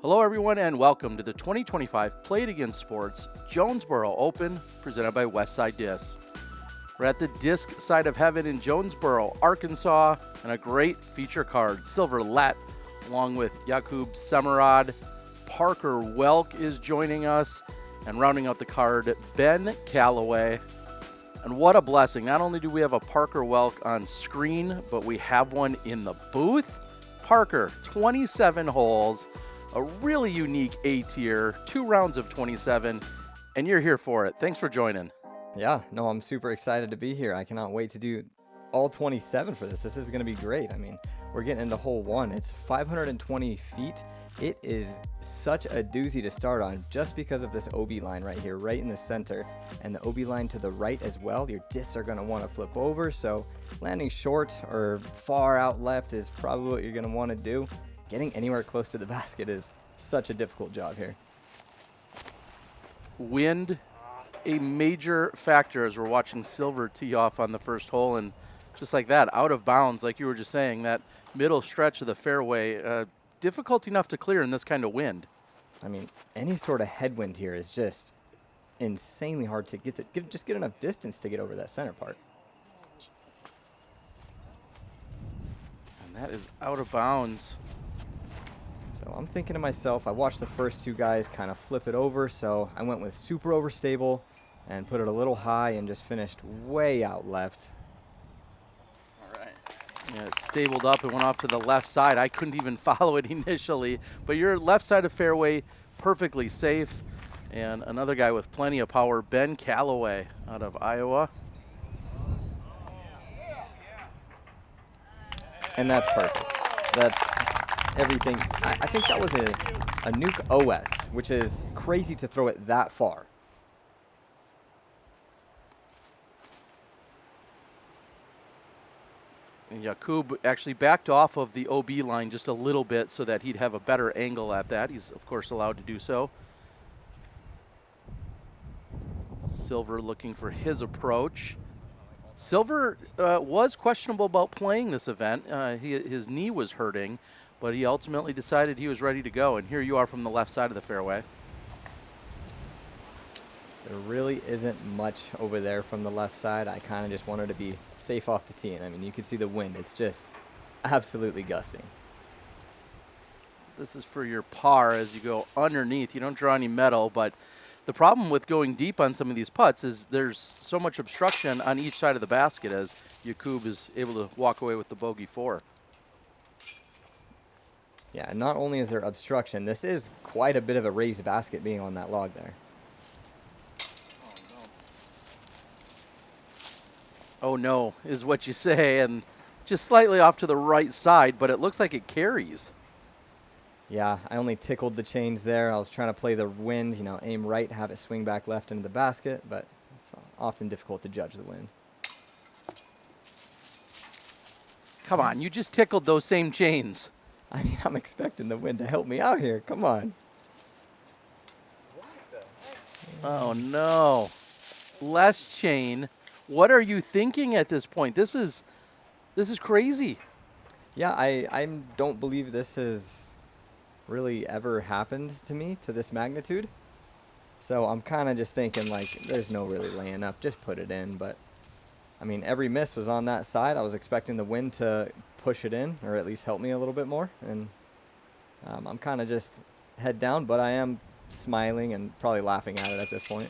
Hello everyone and welcome to the 2025 Play It Again Sports Jonesboro Open presented by Westside Disc. We're at the disc side of heaven in Jonesboro, Arkansas, and a great feature card, Silver Lätt, along with Jakub Semerád. Parker Welck is joining us, and rounding out the card, Ben Callaway. And what a blessing. Not only do we have a Parker Welck on screen, but we have one in the booth. Parker, 27 holes, a really unique A-tier, 2 rounds of 27, and you're here for it. Thanks for joining. Yeah, no, I'm super excited to be here. I cannot wait to do all 27 for this. This is going to be great. I mean, we're getting into hole 1. It's 520 feet. It is such a doozy to start on just because of this OB line right here, right in the center, and the OB line to the right as well. Your discs are going to want to flip over, so landing short or far out left is probably what you're going to want to do. Getting anywhere close to the basket is such a difficult job here. Wind, a major factor as we're watching Silver tee off on the first hole, and just like that, out of bounds, like you were just saying, that middle stretch of the fairway, difficult enough to clear in this kind of wind. I mean, any sort of headwind here is just insanely hard to get enough distance to get over that center part. And that is out of bounds. So I'm thinking to myself, I watched the first two guys kind of flip it over, so I went with super overstable and put it a little high and just finished way out left. All right. Yeah, it stabled up and went off to the left side. I couldn't even follow it initially, but your left side of fairway, perfectly safe. And another guy with plenty of power, Ben Callaway out of Iowa. And that's perfect. That's everything. I think that was a Nuke OS, which is crazy to throw it that far. And Jakub actually backed off of the OB line just a little bit so that he'd have a better angle at that. He's, of course, allowed to do so. Silver looking for his approach. Silver was questionable about playing this event. His knee was hurting, but he ultimately decided he was ready to go. And here you are from the left side of the fairway. There really isn't much over there from the left side. I kind of just wanted to be safe off the tee. And I mean, you can see the wind. It's just absolutely gusting. This is for your par as you go underneath. You don't draw any metal, but the problem with going deep on some of these putts is there's so much obstruction on each side of the basket as Jakub is able to walk away with the bogey 4. Yeah, and not only is there obstruction, this is quite a bit of a raised basket being on that log there. Oh no, is what you say, and just slightly off to the right side, but it looks like it carries. Yeah, I only tickled the chains there. I was trying to play the wind, aim right, have it swing back left into the basket, but it's often difficult to judge the wind. Come on, you just tickled those same chains. I mean, I'm expecting the wind to help me out here. Come on. Oh no. Less chain. What are you thinking at this point? This is crazy. Yeah, I don't believe this has really ever happened to me to this magnitude. So I'm kind of just thinking, like, there's no really laying up. Just put it in. But, I mean, every miss was on that side. I was expecting the wind to push it in, or at least help me a little bit more. And I'm kind of just head down, but I am smiling and probably laughing at it at this point.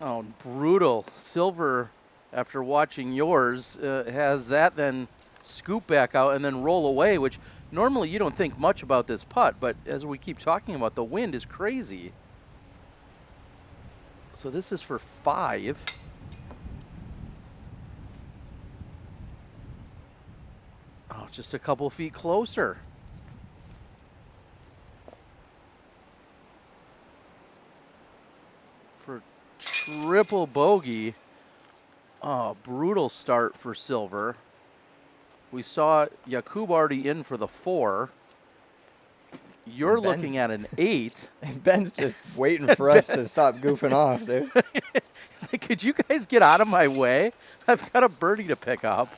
Oh, brutal. Silver, after watching yours, has that then scoop back out and then roll away, which normally you don't think much about this putt, but as we keep talking about, the wind is crazy. So this is for 5. Oh, just a couple feet closer. For triple bogey. Oh, brutal start for Silver. We saw Jakub already in for the 4. You're looking at an 8. Ben's just waiting for us to stop goofing off, dude. Could you guys get out of my way? I've got a birdie to pick up.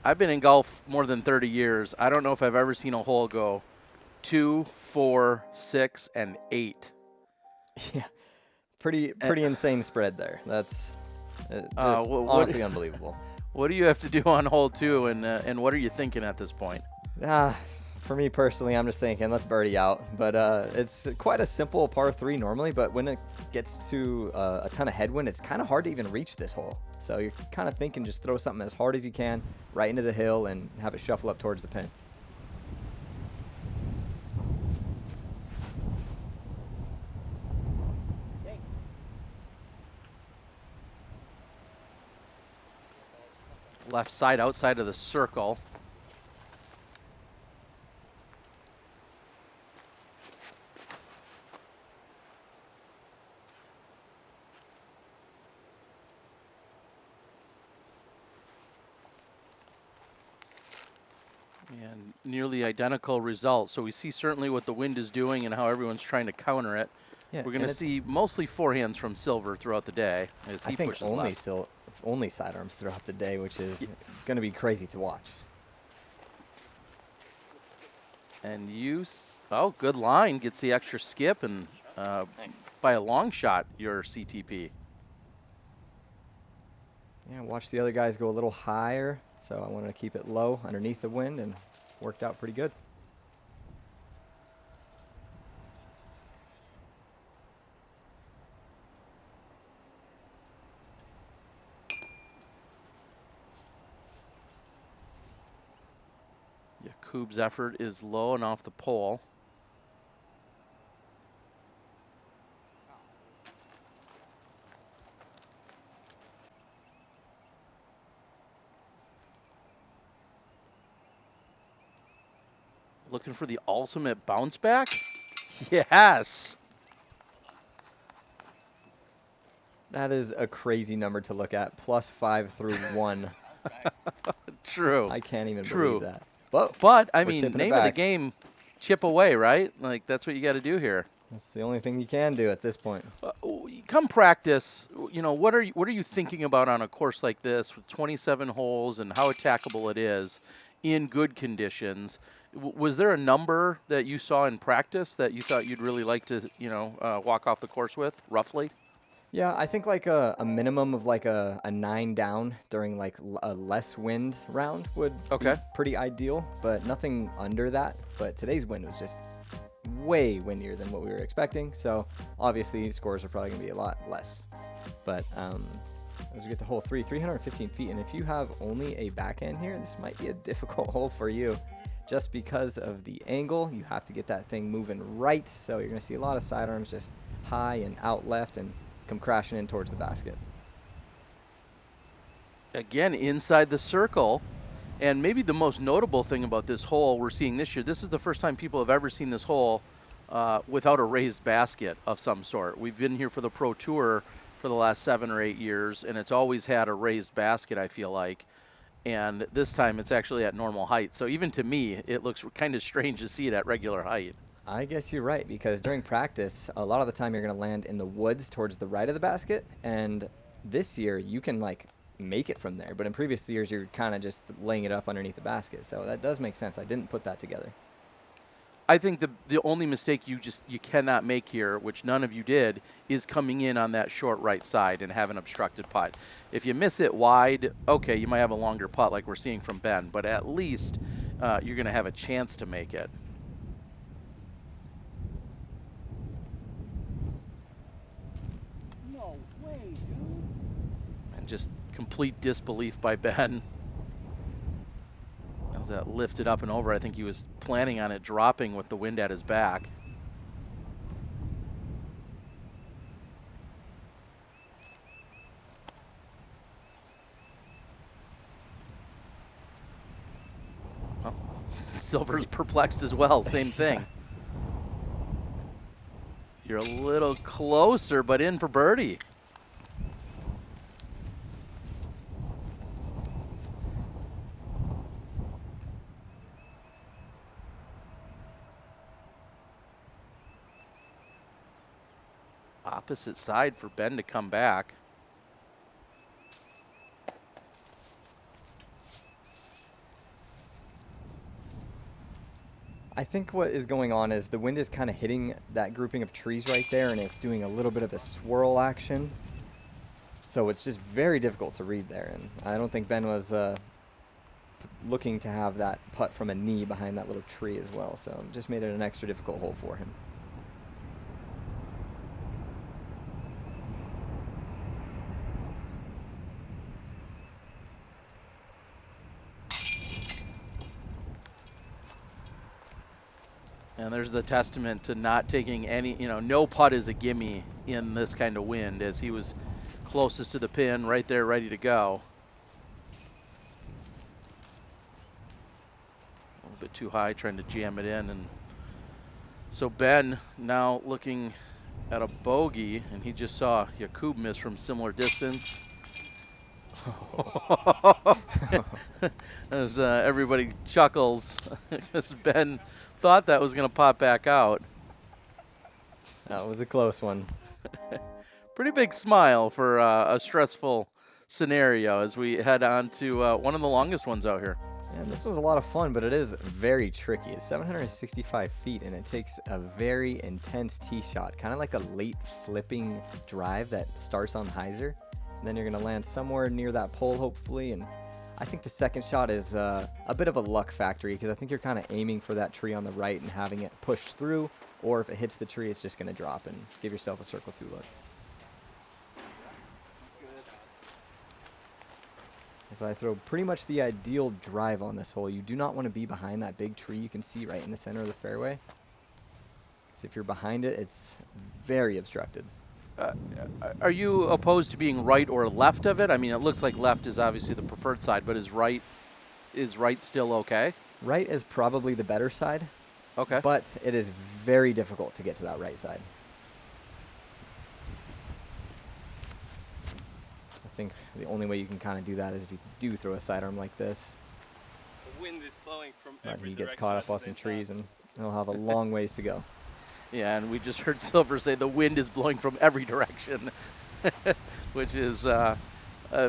I've been in golf more than 30 years. I don't know if I've ever seen a hole go 2, 4, 6, and 8. Yeah, pretty insane spread there. That's just honestly unbelievable. What do you have to do on hole 2, and what are you thinking at this point? For me personally, I'm just thinking, let's birdie out. But it's quite a simple par 3 normally, but when it gets to a ton of headwind, it's kind of hard to even reach this hole. So you're kind of thinking just throw something as hard as you can right into the hill and have it shuffle up towards the pin. Left side outside of the circle. And nearly identical results. So we see certainly what the wind is doing and how everyone's trying to counter it. Yeah, we're going to see mostly forehands from Silver throughout the day as he pushes left. Only sidearms throughout the day, which is going to be crazy to watch. And good line, gets the extra skip, and by a long shot, your CTP. Yeah, watch the other guys go a little higher, so I wanted to keep it low underneath the wind, and worked out pretty good. Jakub's effort is low and off the pole. Looking for the ultimate bounce back? Yes. That is a crazy number to look at. +5 through 1. True. I can't even believe that. But I mean, name of the game, chip away, right? Like, that's what you got to do here. That's the only thing you can do at this point. Come practice, what are you thinking about on a course like this with 27 holes and how attackable it is in good conditions? Was there a number that you saw in practice that you thought you'd really like to, walk off the course with, roughly? Yeah, I think like a minimum of like a 9 down during like a less wind round would be pretty ideal, but nothing under that. But today's wind was just way windier than what we were expecting, so obviously scores are probably going to be a lot less. But as we get to hole 3, 315 feet, and if you have only a backhand here, this might be a difficult hole for you. Just because of the angle, you have to get that thing moving right, so you're going to see a lot of sidearms just high and out left and come crashing in towards the basket. Again, inside the circle. And maybe the most notable thing about this hole we're seeing this year, this is the first time people have ever seen this hole without a raised basket of some sort. We've been here for the Pro Tour for the last 7 or 8 years, and it's always had a raised basket, I feel like. And this time it's actually at normal height. So even to me, it looks kind of strange to see it at regular height. I guess you're right, because during practice, a lot of the time you're going to land in the woods towards the right of the basket, and this year you can like make it from there, but in previous years you're kind of just laying it up underneath the basket, so that does make sense. I didn't put that together. I think the only mistake you cannot make here, which none of you did, is coming in on that short right side and have an obstructed putt. If you miss it wide, okay, you might have a longer putt like we're seeing from Ben, but at least you're going to have a chance to make it. No way, dude. And just complete disbelief by Ben. As that lifted up and over, I think he was planning on it dropping with the wind at his back. Well, Silver's perplexed as well, same thing. You're a little closer, but in for birdie. Opposite side for Ben to come back. I think what is going on is the wind is kind of hitting that grouping of trees right there, and it's doing a little bit of a swirl action. So it's just very difficult to read there, and I don't think Ben was looking to have that putt from a knee behind that little tree as well, so it just made it an extra difficult hole for him. And there's the testament to not taking any, no putt is a gimme in this kind of wind, as he was closest to the pin, right there, ready to go. A little bit too high, trying to jam it in. And so Ben now looking at a bogey, and he just saw Jakub miss from similar distance. As everybody chuckles, as Ben thought that was going to pop back out. That was a close one. Pretty big smile for a stressful scenario as we head on to one of the longest ones out here. And this was a lot of fun, but it is very tricky. It's 765 feet, and it takes a very intense tee shot, kind of like a late flipping drive that starts on hyzer. And then you're going to land somewhere near that pole, hopefully. And I think the second shot is a bit of a luck factory, because I think you're kind of aiming for that tree on the right and having it push through, or if it hits the tree, it's just going to drop and give yourself a circle two look. As I throw pretty much the ideal drive on this hole. You do not want to be behind that big tree you can see right in the center of the fairway. Because if you're behind it, it's very obstructed. Are you opposed to being right or left of it? I mean, it looks like left is obviously the preferred side, but is right still okay? Right is probably the better side. Okay. But it is very difficult to get to that right side. I think the only way you can kind of do that is if you do throw a sidearm like this. The wind is blowing from But every he gets direction caught at up the on same some trees, time. and he'll have a long ways to go. Yeah, and we just heard Silver say the wind is blowing from every direction, which is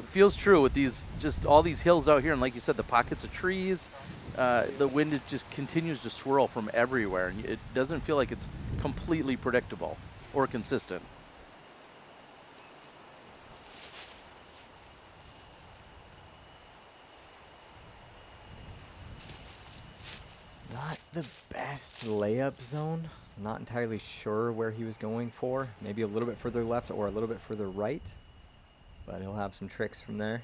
feels true with just all these hills out here, and like you said, the pockets of trees. The wind just continues to swirl from everywhere, and it doesn't feel like it's completely predictable or consistent. Not the best layup zone. Not entirely sure where he was going for. Maybe a little bit further left or a little bit further right. But he'll have some tricks from there.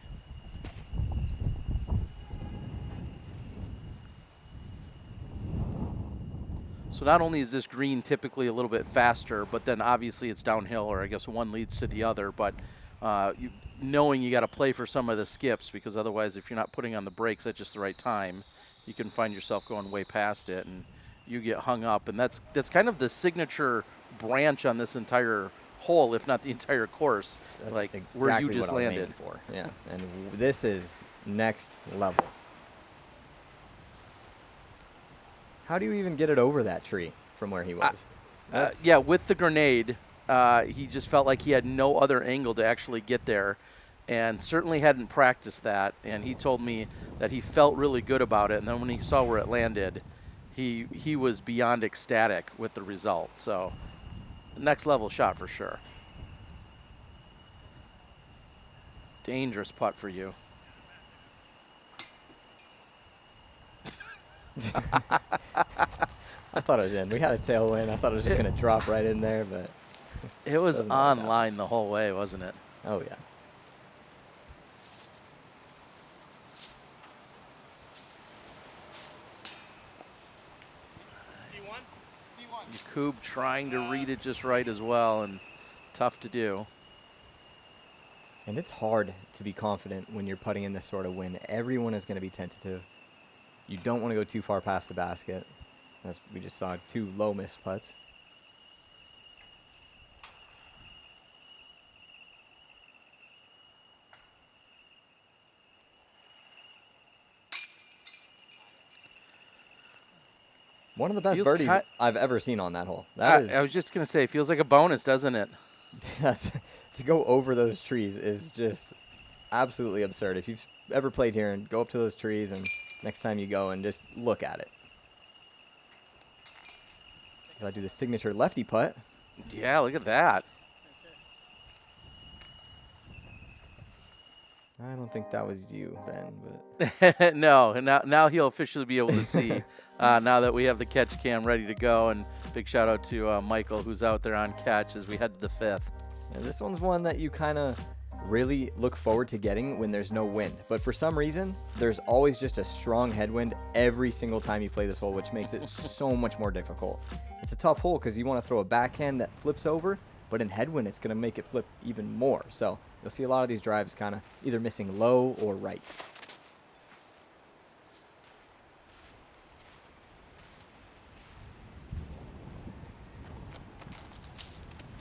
So not only is this green typically a little bit faster, but then obviously it's downhill, or I guess one leads to the other. But knowing you got to play for some of the skips, because otherwise if you're not putting on the brakes at just the right time, you can find yourself going way past it and you get hung up. And that's kind of the signature branch on this entire hole, if not the entire course. That's like exactly where you just what I was landed. aiming for. Yeah, and this is next level. How do you even get it over that tree from where he was? Yeah, with the grenade, he just felt like he had no other angle to actually get there, and certainly hadn't practiced that. And he told me that he felt really good about it, and then when he saw where it landed, he was beyond ecstatic with the result. So next level shot for sure. Dangerous putt for you. I thought it was in. We had a tailwind. I thought it was just going to drop right in there, but it was doesn't always on line the whole way, wasn't it? Oh, yeah. Jakub trying to read it just right as well, and tough to do. And it's hard to be confident when you're putting in this sort of wind. Everyone is going to be tentative. You don't want to go too far past the basket. As we just saw, 2 low missed putts. One of the best birdies I've ever seen on that hole. I was just going to say, it feels like a bonus, doesn't it? To go over those trees is just absolutely absurd. If you've ever played here, and go up to those trees, and next time you go and just look at it. as I do the signature lefty putt. Yeah, look at that. I don't think that was you, Ben. But No, and now he'll officially be able to see now that we have the catch cam ready to go. And big shout out to Michael, who's out there on catch as we head to the 5th. yeah, this one's one that you kind of really look forward to getting when there's no wind. But for some reason, there's always just a strong headwind every single time you play this hole, which makes it so much more difficult. It's a tough hole because you want to throw a backhand that flips over, but in headwind, it's going to make it flip even more. So you'll see a lot of these drives kind of either missing low or right.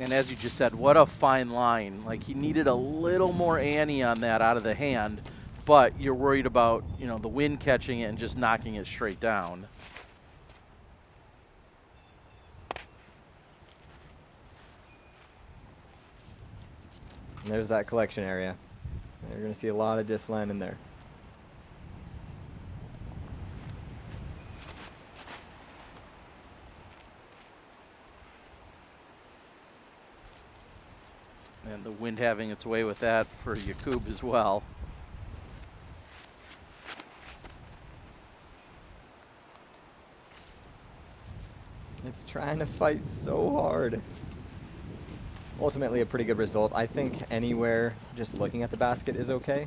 And as you just said, what a fine line. Like, he needed a little more ante on that out of the hand, but you're worried about, you know, the wind catching it and just knocking it straight down. And there's that collection area. You're going to see a lot of disc land in there. And the wind having its way with that for Jakub as well. It's trying to fight so hard. Ultimately, a pretty good result. I think anywhere just looking at the basket is okay.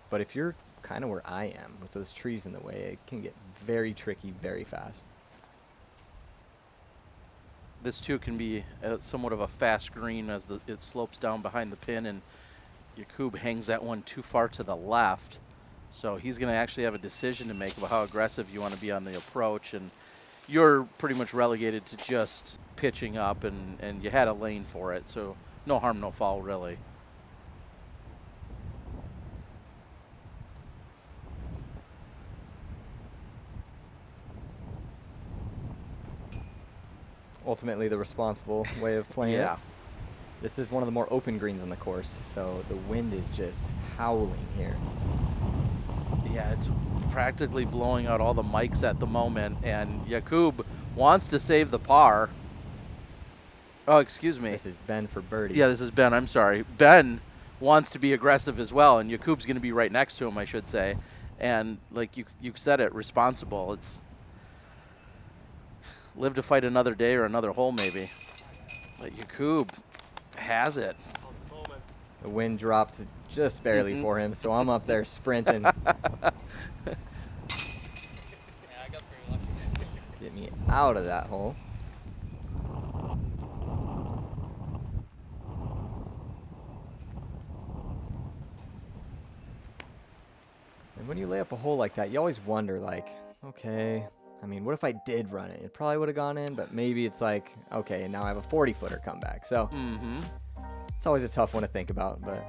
But if you're kind of where I am with those trees in the way, it can get very tricky very fast. This too can be somewhat of a fast green as it slopes down behind the pin, and Jakub hangs that one too far to the left. So he's going to actually have a decision to make about how aggressive you want to be on the approach. And you're pretty much relegated to just pitching up, and you had a lane for it. So no harm, no foul, really. Ultimately, the responsible way of playing Yeah. it. This is one of the more open greens on the course, so the wind is just howling here. Yeah, it's practically blowing out all the mics at the moment, and Jakub wants to save the par. Oh, excuse me. This is Ben for birdie. Yeah, this is Ben. I'm sorry. Ben wants to be aggressive as well, and Jakub's going to be right next to him, I should say. And like you said it, responsible. It's live to fight another day or another hole maybe. But Jakub has it. The wind dropped just barely for him, so I'm up there sprinting. Yeah, I got pretty lucky. Get me out of that hole. And when you lay up a hole like that, you always wonder, like, okay, I mean, what if I did run it? It probably would have gone in, but maybe it's like, okay, now I have a 40-footer comeback. So it's always a tough one to think about, but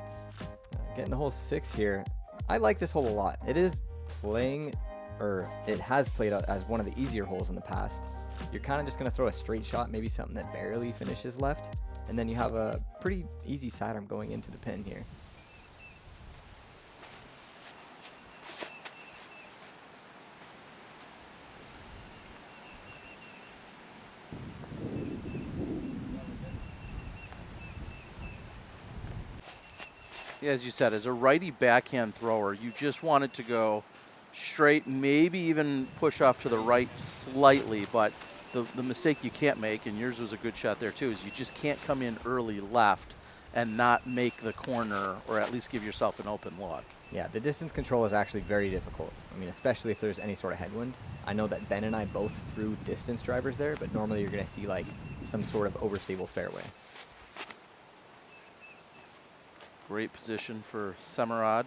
getting to hole 6 here, I like this hole a lot. It is playing, or it has played out as one of the easier holes in the past. You're kind of just going to throw a straight shot, maybe something that barely finishes left, and then you have a pretty easy sidearm going into the pin here. Yeah, as you said, as a righty backhand thrower, you just want it to go straight, maybe even push off to the right slightly, but the mistake you can't make, and yours was a good shot there too, is you just can't come in early left and not make the corner, or at least give yourself an open look. Yeah, the distance control is actually very difficult. I mean, especially if there's any sort of headwind. I know that Ben and I both threw distance drivers there, but normally you're going to see like some sort of overstable fairway. Great position for Semerád.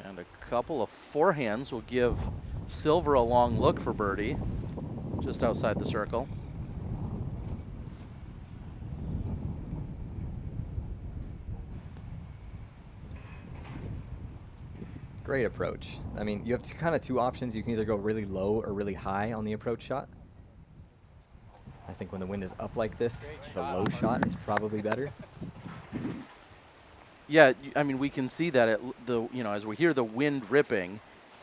And a couple of forehands will give Silver a long look for birdie, just outside the circle. Great approach. I mean, you have kind of two options. You can either go really low or really high on the approach shot. I think when the wind is up like this, the low shot is probably better. Yeah, I mean, we can see that as we hear the wind ripping,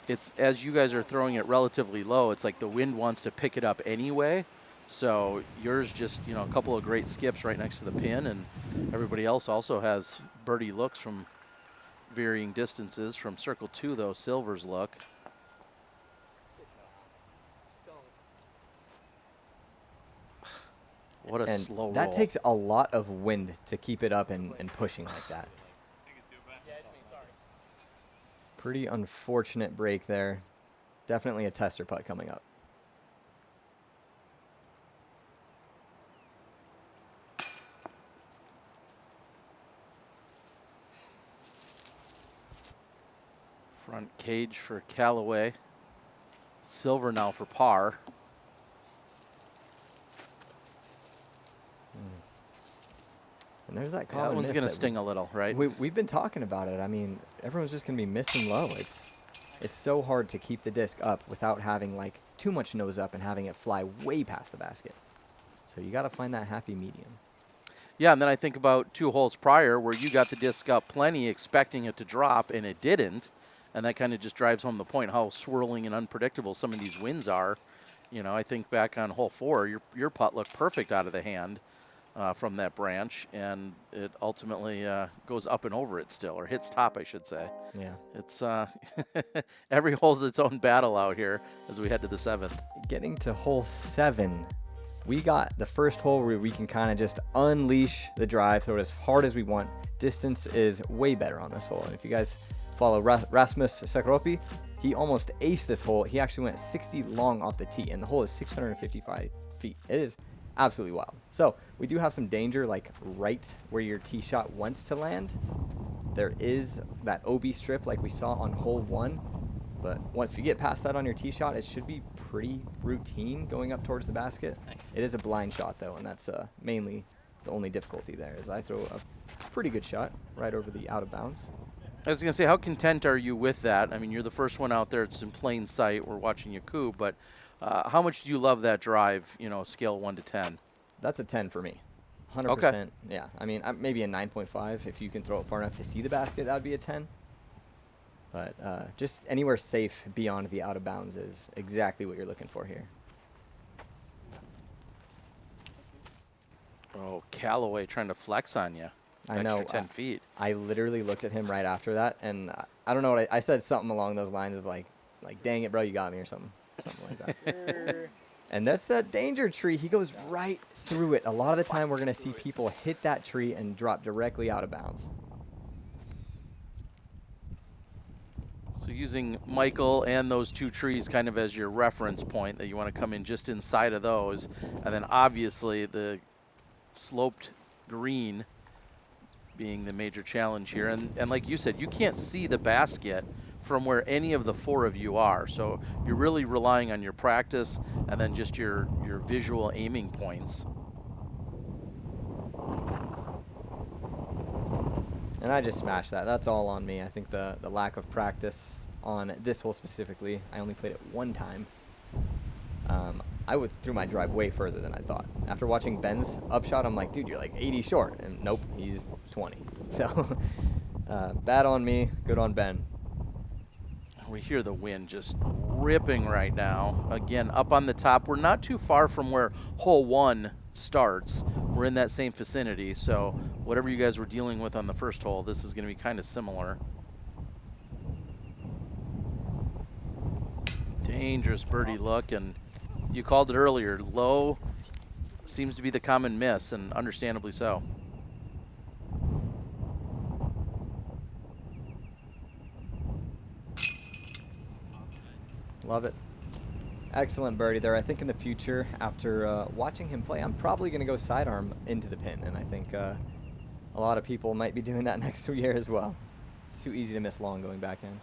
it's as you guys are throwing it relatively low, it's like the wind wants to pick it up anyway. So yours just, a couple of great skips right next to the pin, and everybody else also has birdie looks from varying distances. From circle 2, though, Silver's look. What a And slow roll. that takes a lot of wind to keep it up and pushing like that. Pretty unfortunate break there. Definitely a tester putt coming up. Front cage for Callaway. Silver now for par. And there's that Yeah, common that one's miss going to that sting a little, right? we've been talking about it. I mean, everyone's just going to be missing low. It's so hard to keep the disc up without having like too much nose up and having it fly way past the basket. So you got to find that happy medium. Yeah, and then I think about 2 holes prior where you got the disc up plenty expecting it to drop, and it didn't. And that kind of just drives home the point how swirling and unpredictable some of these winds are. I think back on hole 4, your putt looked perfect out of the hand from that branch, and it ultimately goes up and over it still, or hits top, I should say. Yeah. It's every hole's its own battle out here as we head to the 7th. Getting to hole 7, we got the first hole where we can kind of just unleash the drive, throw it as hard as we want. Distance is way better on this hole. And if you guys follow Rasmus Sakropi, he almost aced this hole. He actually went 60 long off the tee, and the hole is 655 feet. It is absolutely wild. So we do have some danger, like right where your tee shot wants to land. There is that OB strip like we saw on hole 1. But once you get past that on your tee shot, it should be pretty routine going up towards the basket. It is a blind shot, though, and that's mainly the only difficulty there is I throw a pretty good shot right over the out of bounds. I was going to say, how content are you with that? I mean, you're the first one out there. It's in plain sight. We're watching Jakub, but how much do you love that drive, scale 1 to 10? That's a 10 for me. 100%. Okay. Yeah. I mean, maybe a 9.5. If you can throw it far enough to see the basket, that would be a 10. But just anywhere safe beyond the out of bounds is exactly what you're looking for here. Oh, Callaway trying to flex on you. I know. Extra 10 feet. I literally looked at him right after that, and I don't know what I said something along those lines of like, dang it, bro, you got me, or something like that. And that's that danger tree. He goes right through it. A lot of the time, we're going to see people hit that tree and drop directly out of bounds. So using Michael and those 2 trees kind of as your reference point that you want to come in just inside of those. And then obviously the sloped green being the major challenge here. And like you said, you can't see the basket from where any of the 4 of you are. So you're really relying on your practice and then just your visual aiming points. And I just smashed that. That's all on me. I think the lack of practice on this hole specifically, I only played it 1 time. I threw my drive way further than I thought. After watching Ben's upshot, I'm like, dude, you're like 80 short. And nope, he's 20. So bad on me, good on Ben. We hear the wind just ripping right now. Again, up on the top. We're not too far from where hole 1 starts. We're in that same vicinity, so whatever you guys were dealing with on the first hole, this is going to be kind of similar. Dangerous birdie look, and you called it earlier. Low seems to be the common miss, and understandably so. Love it. Excellent birdie there. I think in the future, after watching him play, I'm probably going to go sidearm into the pin, and I think a lot of people might be doing that next year as well. It's too easy to miss long going backhand.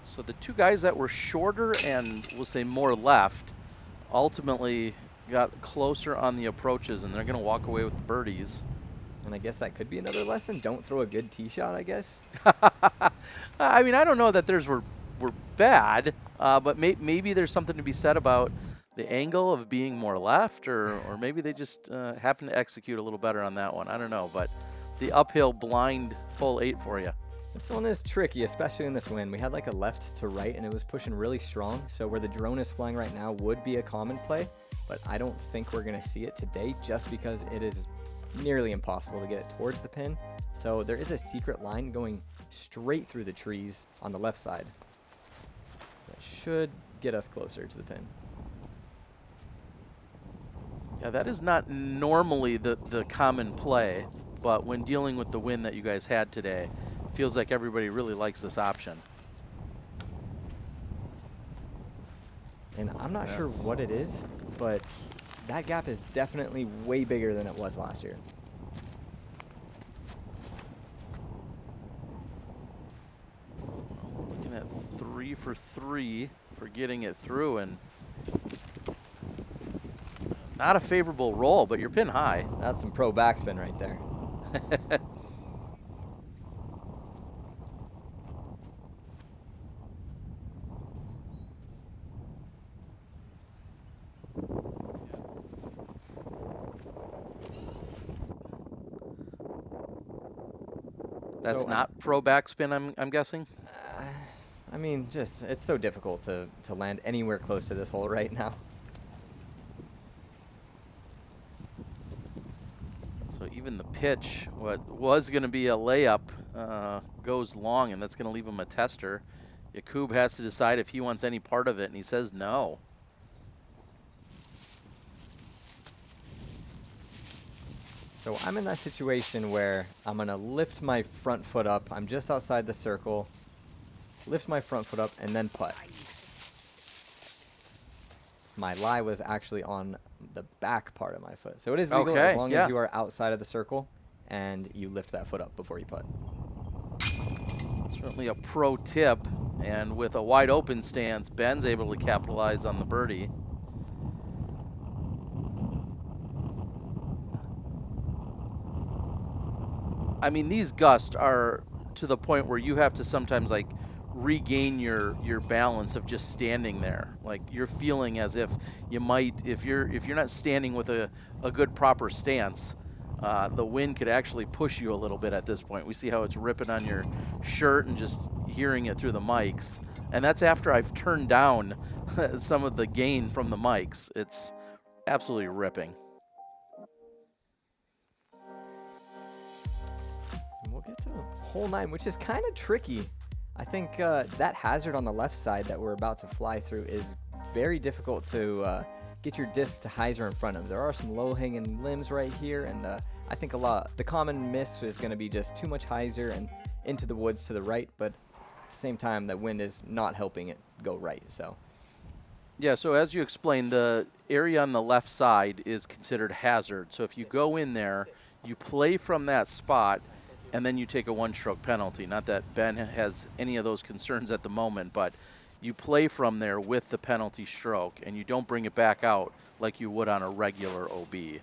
So the 2 guys that were shorter and we'll say more left ultimately got closer on the approaches, and they're going to walk away with the birdies. And I guess that could be another lesson. Don't throw a good tee shot, I guess. I mean, I don't know that theirs were bad, but maybe there's something to be said about the angle of being more left, or maybe they just happen to execute a little better on that one. I don't know, but the uphill blind full 8 for you. This one is tricky, especially in this wind. We had like a left to right and it was pushing really strong. So where the drone is flying right now would be a common play, but I don't think we're gonna see it today just because it is nearly impossible to get it towards the pin. So there is a secret line going straight through the trees on the left side. That should get us closer to the pin. Yeah, that is not normally the common play, but when dealing with the wind that you guys had today, feels like everybody really likes this option. And I'm not sure what it is, but that gap is definitely way bigger than it was last year. Looking at 3 for 3 for getting it through, and not a favorable roll, but you're pin high. That's some pro backspin right there. That's So, not pro backspin, I'm guessing. I mean, just it's so difficult to land anywhere close to this hole right now. So even the pitch, what was going to be a layup, goes long, and that's going to leave him a tester. Jakub has to decide if he wants any part of it, and he says no. So I'm in that situation where I'm going to lift my front foot up. I'm just outside the circle. Lift my front foot up and then putt. My lie was actually on the back part of my foot. So it is legal as long as you are outside of the circle and you lift that foot up before you putt. Certainly a pro tip, and with a wide open stance, Ben's able to capitalize on the birdie. I mean, these gusts are to the point where you have to sometimes like regain your balance of just standing there. Like you're feeling as if you might, if you're not standing with a good proper stance, the wind could actually push you a little bit at this point. We see how it's ripping on your shirt and just hearing it through the mics. And that's after I've turned down some of the gain from the mics. It's absolutely ripping. And we'll get to hole 9, which is kind of tricky. I think that hazard on the left side that we're about to fly through is very difficult to get your disc to hyzer in front of. There are some low-hanging limbs right here, and I think the common miss is going to be just too much hyzer and into the woods to the right, but at the same time, the wind is not helping it go right. So, yeah, so as you explained, the area on the left side is considered hazard. So if you go in there, you play from that spot, and then you take a one-stroke penalty. Not that Ben has any of those concerns at the moment, but you play from there with the penalty stroke, and you don't bring it back out like you would on a regular OB. And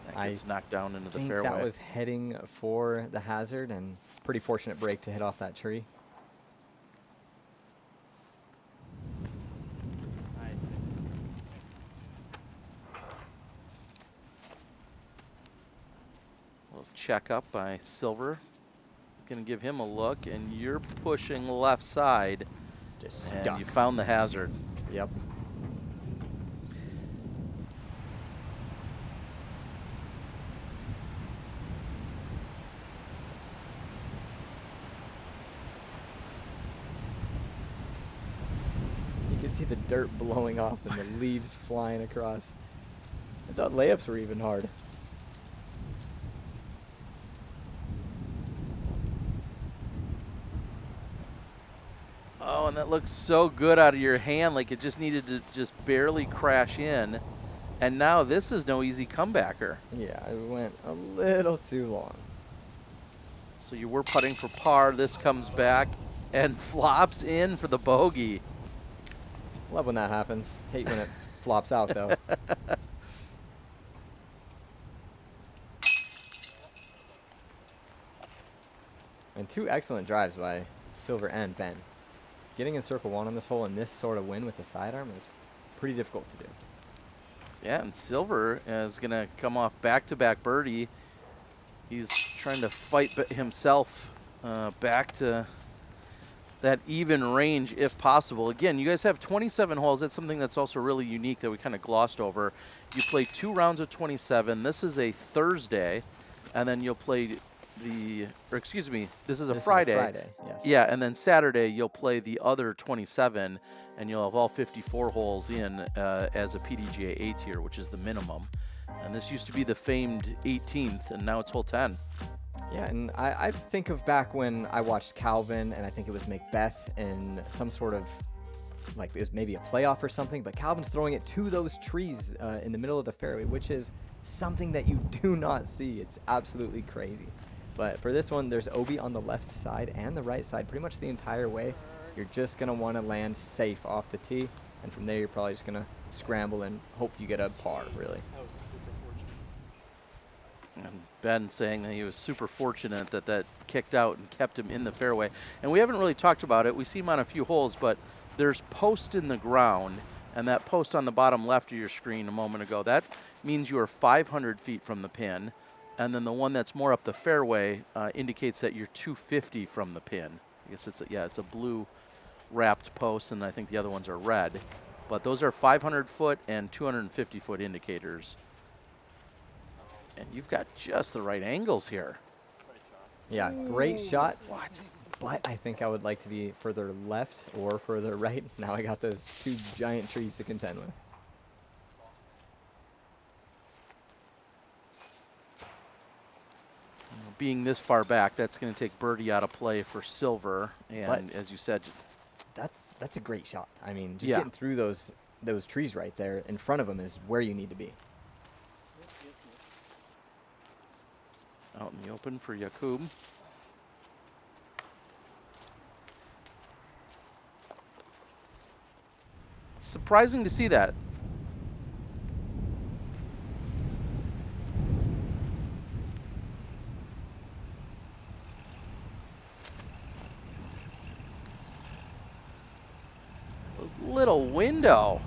that gets knocked down into the fairway. That was heading for the hazard, and pretty fortunate break to hit off that tree. Check up by Silver. Going to give him a look, and you're pushing left side. Just and stuck. You found the hazard. Yep. You can see the dirt blowing off and the leaves flying across. I thought layups were even hard. Oh, and that looks so good out of your hand, like it just needed to just barely crash in. And now this is no easy comebacker. Yeah, it went a little too long. So you were putting for par. This comes back and flops in for the bogey. Love when that happens. Hate when it flops out, though. And 2 excellent drives by Silver and Ben. Getting in circle 1 on this hole in this sort of wind with the sidearm is pretty difficult to do. Yeah, and Silver is going to come off back-to-back birdie. He's trying to fight himself back to that even range if possible. Again, you guys have 27 holes. That's something that's also really unique that we kind of glossed over. You play 2 rounds of 27. This is a Thursday, and then you'll play this is a Friday. Is a Friday, yes. Yeah, and then Saturday you'll play the other 27, and you'll have all 54 holes in as a PDGA A tier, which is the minimum. And this used to be the famed 18th, and now it's hole 10. Yeah, and I think of back when I watched Calvin, and I think it was Macbeth in some sort of, like it was maybe a playoff or something, but Calvin's throwing it to those trees in the middle of the fairway, which is something that you do not see. It's absolutely crazy. But for this one, there's OB on the left side and the right side pretty much the entire way. You're just going to want to land safe off the tee, and from there you're probably just going to scramble and hope you get a par, really. And Ben saying that he was super fortunate that kicked out and kept him in the fairway. And we haven't really talked about it. We see him on a few holes, but there's post in the ground, and that post on the bottom left of your screen a moment ago, that means you are 500 feet from the pin. And then the one that's more up the fairway indicates that you're 250 from the pin. I guess it's a blue wrapped post, and I think the other ones are red. But those are 500 foot and 250 foot indicators. And you've got just the right angles here. Yeah, great shots. What? But I think I would like to be further left or further right. Now I got those 2 giant trees to contend with. Being this far back, that's going to take birdie out of play for Silver. And But as you said, that's a great shot. I mean, just Yeah. getting through those trees right there in front of them is where you need to be. out in the open for Jakub. Surprising to see that. Those little window.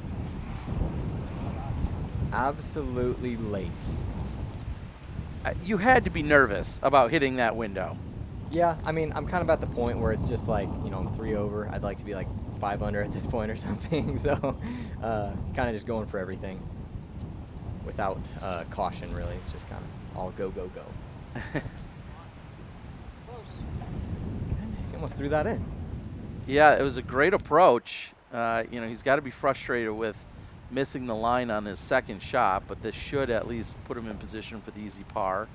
Absolutely laced. You had to be nervous about hitting that window. Yeah, I mean, I'm kind of at the point where it's just like, you know, I'm 3 over. I'd like to be like 5 under at this point or something. So kind of just going for everything without caution, really. It's just kind of all go, go, go. Goodness, he almost threw that in. Yeah, it was a great approach. You know, he's got to be frustrated with missing the line on his second shot, but this should at least put him in position for the easy par.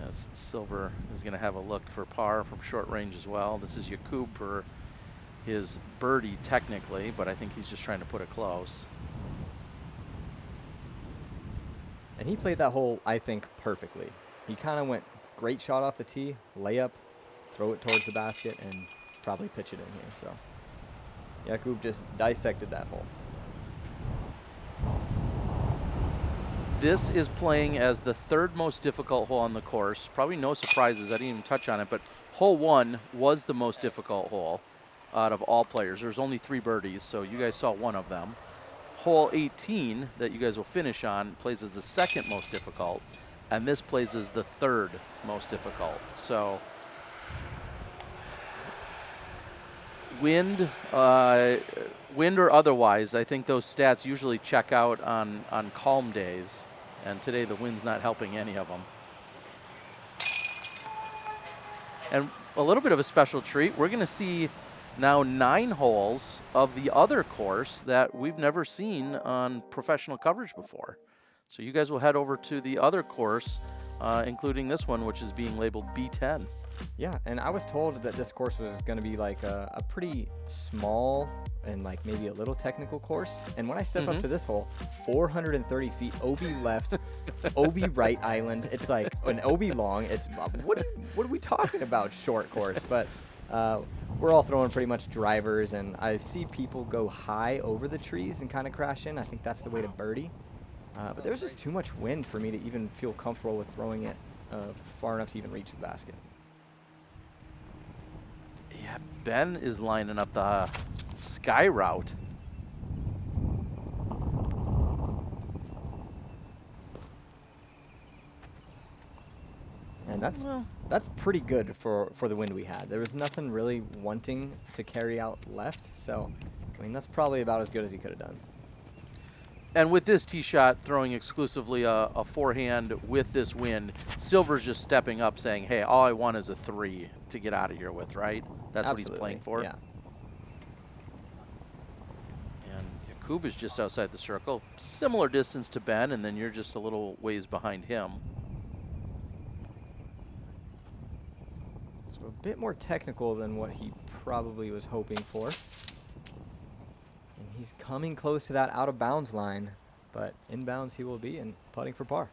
As Silver is going to have a look for par from short range as well. This is Jakub for his birdie technically, but I think he's just trying to put it close. And he played that hole, I think, perfectly. He kind of went great shot off the tee, layup, throw it towards the basket, and probably pitch it in here. So Jakub just dissected that hole. This is playing as the third most difficult hole on the course. Probably no surprises. I didn't even touch on it, but hole 1 was the most difficult hole out of all players. There's only 3 birdies, so you guys saw one of them. Hole 18 that you guys will finish on plays as the second most difficult, and this plays as the third most difficult. So wind or otherwise, I think those stats usually check out on calm days, and today the wind's not helping any of them. And a little bit of a special treat, we're going to see now 9 holes of the other course that we've never seen on professional coverage before. So you guys will head over to the other course, including this one, which is being labeled B10. Yeah, and I was told that this course was going to be like a pretty small and like maybe a little technical course. And when I step up to this hole, 430 feet, OB left, OB right island. It's like an OB long. It's what are we talking about, short course? But we're all throwing pretty much drivers, and I see people go high over the trees and kind of crash in. I think that's the way to birdie. But there's just too much wind for me to even feel comfortable with throwing it far enough to even reach the basket. Yeah, Ben is lining up the sky route. that's pretty good for the wind we had. There was nothing really wanting to carry out left, so I mean that's probably about as good as he could have done. And with this tee shot, throwing exclusively a forehand with this wind, Silver's just stepping up saying, hey, all I want is a 3 to get out of here with, right? That's Absolutely. what he's playing for? Yeah. And Jakub is just outside the circle. Similar distance to Ben, and then you're just a little ways behind him. So a bit more technical than what he probably was hoping for. And he's coming close to that out of bounds line, but inbounds he will be and putting for par.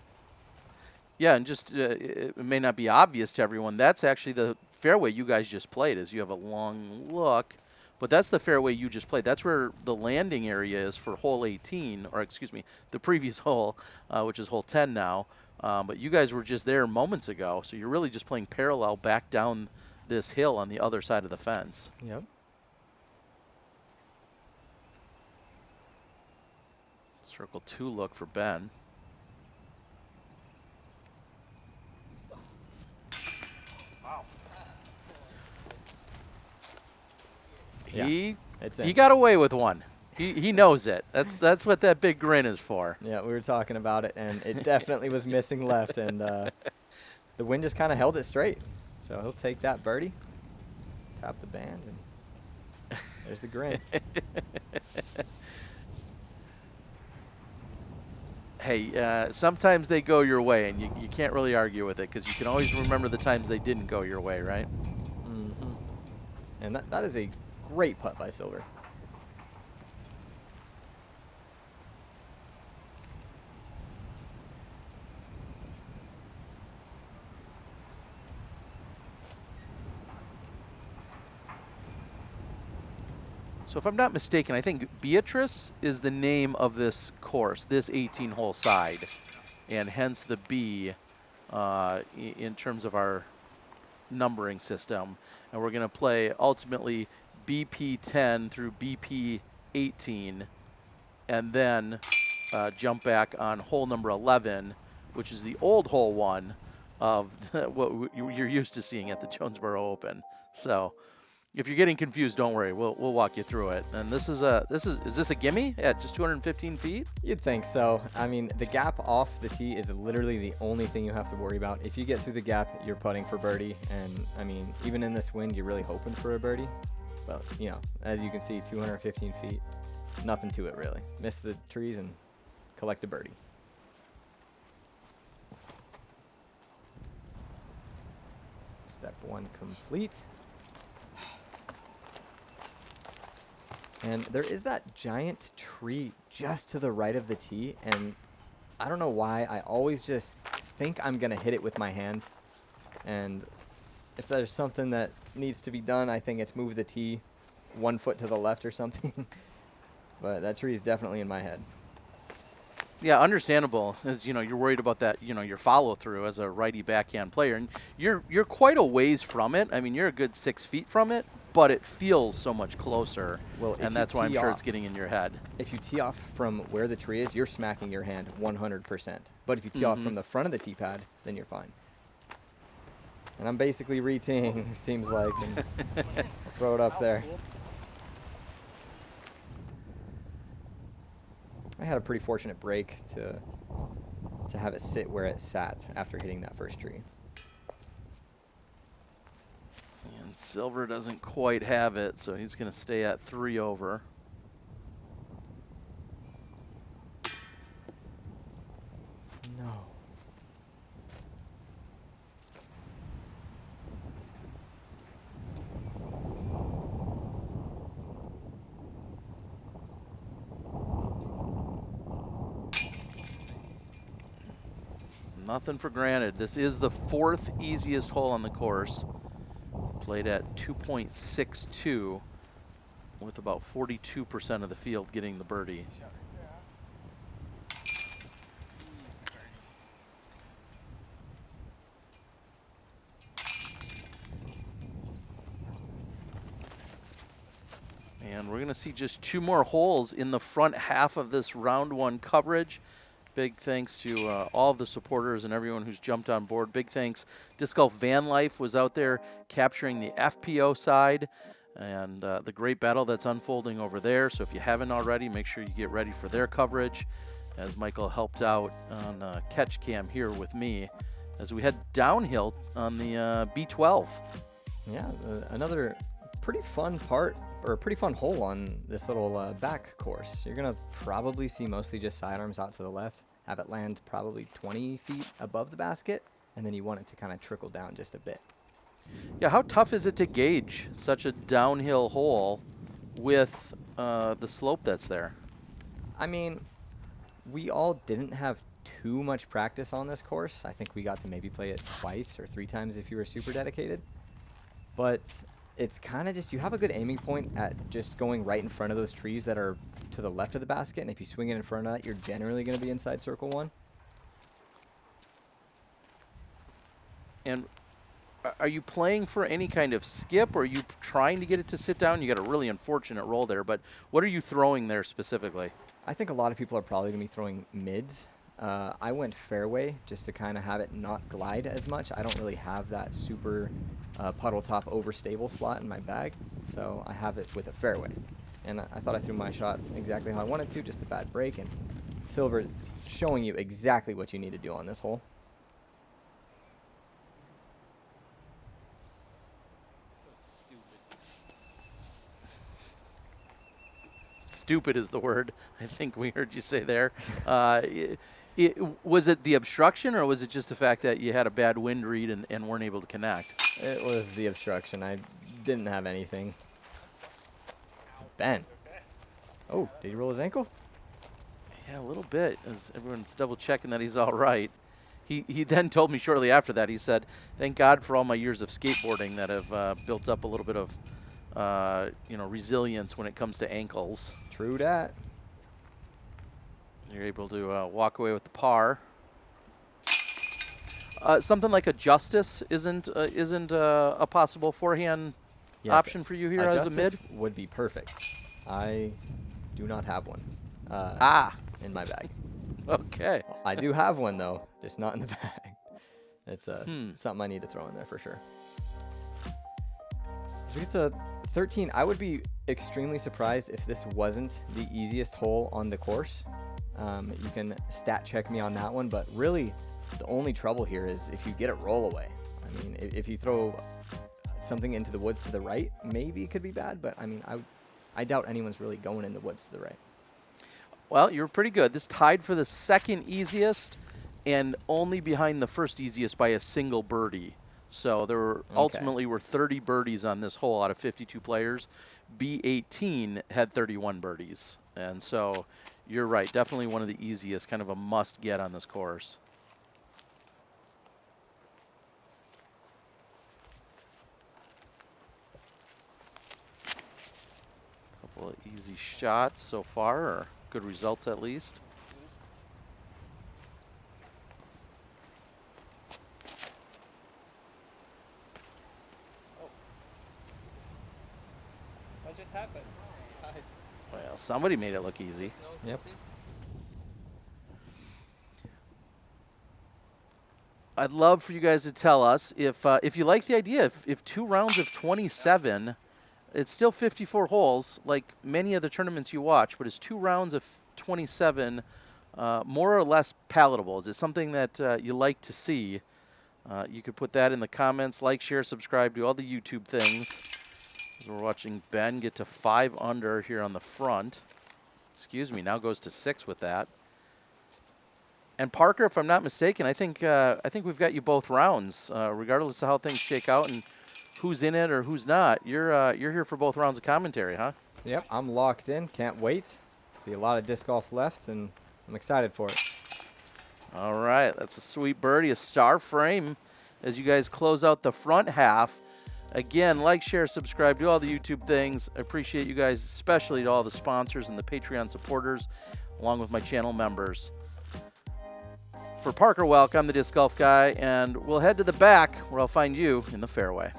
Yeah, and just it may not be obvious to everyone, that's actually the fairway you guys just played. As you have a long look, but that's the fairway you just played. That's where the landing area is for hole 18, or excuse me, the previous hole, which is hole 10 now. But you guys were just there moments ago, so you're really just playing parallel back down this hill on the other side of the fence. Yep. Circle 2 look for Ben. Yeah, He got away with one. He knows it. That's what that big grin is for. Yeah, we were talking about it, and it definitely was missing left, and the wind just kind of held it straight. So he'll take that birdie, tap the band, and there's the grin. Hey, sometimes they go your way, and you can't really argue with it because you can always remember the times they didn't go your way, right? Mm-hmm. And that is a great putt by Silver. So if I'm not mistaken, I think Beatrice is the name of this course, this 18-hole side, and hence the B in terms of our numbering system. And we're going to play ultimately BP 10 through BP 18, and then jump back on hole number 11, which is the old hole 1 of what you're used to seeing at the Jonesboro Open. So if you're getting confused, don't worry. We'll walk you through it. And is this a gimme at just 215 feet? You'd think so. I mean, the gap off the tee is literally the only thing you have to worry about. If you get through the gap, you're putting for birdie. And I mean, even in this wind, you're really hoping for a birdie. But you know, as you can see, 215 feet, nothing to it really. Miss the trees and collect a birdie. Step 1 complete. And there is that giant tree just to the right of the tee, and I don't know why, I always just think I'm going to hit it with my hand. And if there's something that needs to be done, I think it's move the tee 1 foot to the left or something. But that tree is definitely in my head. Yeah, understandable. As you know, you're worried about that, you know, your follow through as a righty backhand player, and you're quite a ways from it. I mean, you're a good 6 feet from it, but it feels so much closer. Well, and that's why I'm sure it's getting in your head. If you tee off from where the tree is, you're smacking your hand 100%. But if you tee off from the front of the tee pad, then you're fine. And I'm basically re-teeing, seems like, and I'll throw it up there. I had a pretty fortunate break to have it sit where it sat after hitting that first tree. And Silver doesn't quite have it, so he's going to stay at 3 over. No. Nothing for granted. This is the 4th easiest hole on the course. Played at 2.62 with about 42% of the field getting the birdie. And we're going to see just 2 more holes in the front half of this round 1 coverage. Big thanks to all of the supporters and everyone who's jumped on board. Big thanks. Disc Golf Van Life was out there capturing the FPO side and the great battle that's unfolding over there. So if you haven't already, make sure you get ready for their coverage, as Michael helped out on catch cam here with me as we head downhill on the B12. Yeah, another pretty fun part, or a pretty fun hole on this little back course. You're going to probably see mostly just sidearms out to the left, have it land probably 20 feet above the basket, and then you want it to kind of trickle down just a bit. Yeah, how tough is it to gauge such a downhill hole with the slope that's there? I mean, we all didn't have too much practice on this course. I think we got to maybe play it twice or 3 times if you were super dedicated. But it's kind of just, you have a good aiming point at just going right in front of those trees that are to the left of the basket. And if you swing it in front of that, you're generally going to be inside circle 1. And are you playing for any kind of skip, or are you trying to get it to sit down? You got a really unfortunate roll there, but what are you throwing there specifically? I think a lot of people are probably going to be throwing mids. I went fairway just to kind of have it not glide as much. I don't really have that super puddle top overstable slot in my bag, so I have it with a fairway. And I thought I threw my shot exactly how I wanted to, just a bad break, and Silver showing you exactly what you need to do on this hole. Stupid is the word I think we heard you say there. Was it the obstruction, or was it just the fact that you had a bad wind read and weren't able to connect? It was the obstruction. I didn't have anything. Ben. Oh, did he roll his ankle? Yeah, a little bit, as everyone's double checking that he's all right. He then told me shortly after that, he said, "Thank God for all my years of skateboarding that have built up a little bit of resilience when it comes to ankles." True that. You're able to walk away with the par. Something like a Justice isn't a possible forehand option for you here as a mid? Would be perfect. I do not have one in my bag. Okay. I do have one, though, just not in the bag. It's something I need to throw in there for sure. So we get to 13. I would be extremely surprised if this wasn't the easiest hole on the course. You can stat check me on that one, but really the only trouble here is if you get it roll away. I mean, if you throw something into the woods to the right, maybe it could be bad, but I mean, I doubt anyone's really going in the woods to the right. Well, you're pretty good. This tied for the second easiest and only behind the first easiest by a single birdie. So there were ultimately were 30 birdies on this hole out of 52 players. B18 had 31 birdies. And so you're right, definitely one of the easiest, kind of a must get on this course. Couple of easy shots so far, or good results at least. What just happened? Nice. Well, somebody made it look easy. Yep. I'd love for you guys to tell us if you like the idea, if 2 rounds of 27, it's still 54 holes, like many of the tournaments you watch, but is 2 rounds of 27 more or less palatable? Is it something that you like to see? You could put that in the comments, like, share, subscribe, do all the YouTube things. As we're watching Ben get to 5 under here on the front. Excuse me, now goes to 6 with that. And Parker, if I'm not mistaken, I think we've got you both rounds, regardless of how things shake out and who's in it or who's not. You're here for both rounds of commentary, huh? Yep, I'm locked in. Can't wait. Be a lot of disc golf left, and I'm excited for it. All right, that's a sweet birdie, a star frame as you guys close out the front half. Again, like, share, subscribe, do all the YouTube things. I appreciate you guys, especially to all the sponsors and the Patreon supporters, along with my channel members. For Parker Welck, I'm the Disc Golf Guy, and we'll head to the back where I'll find you in the fairway.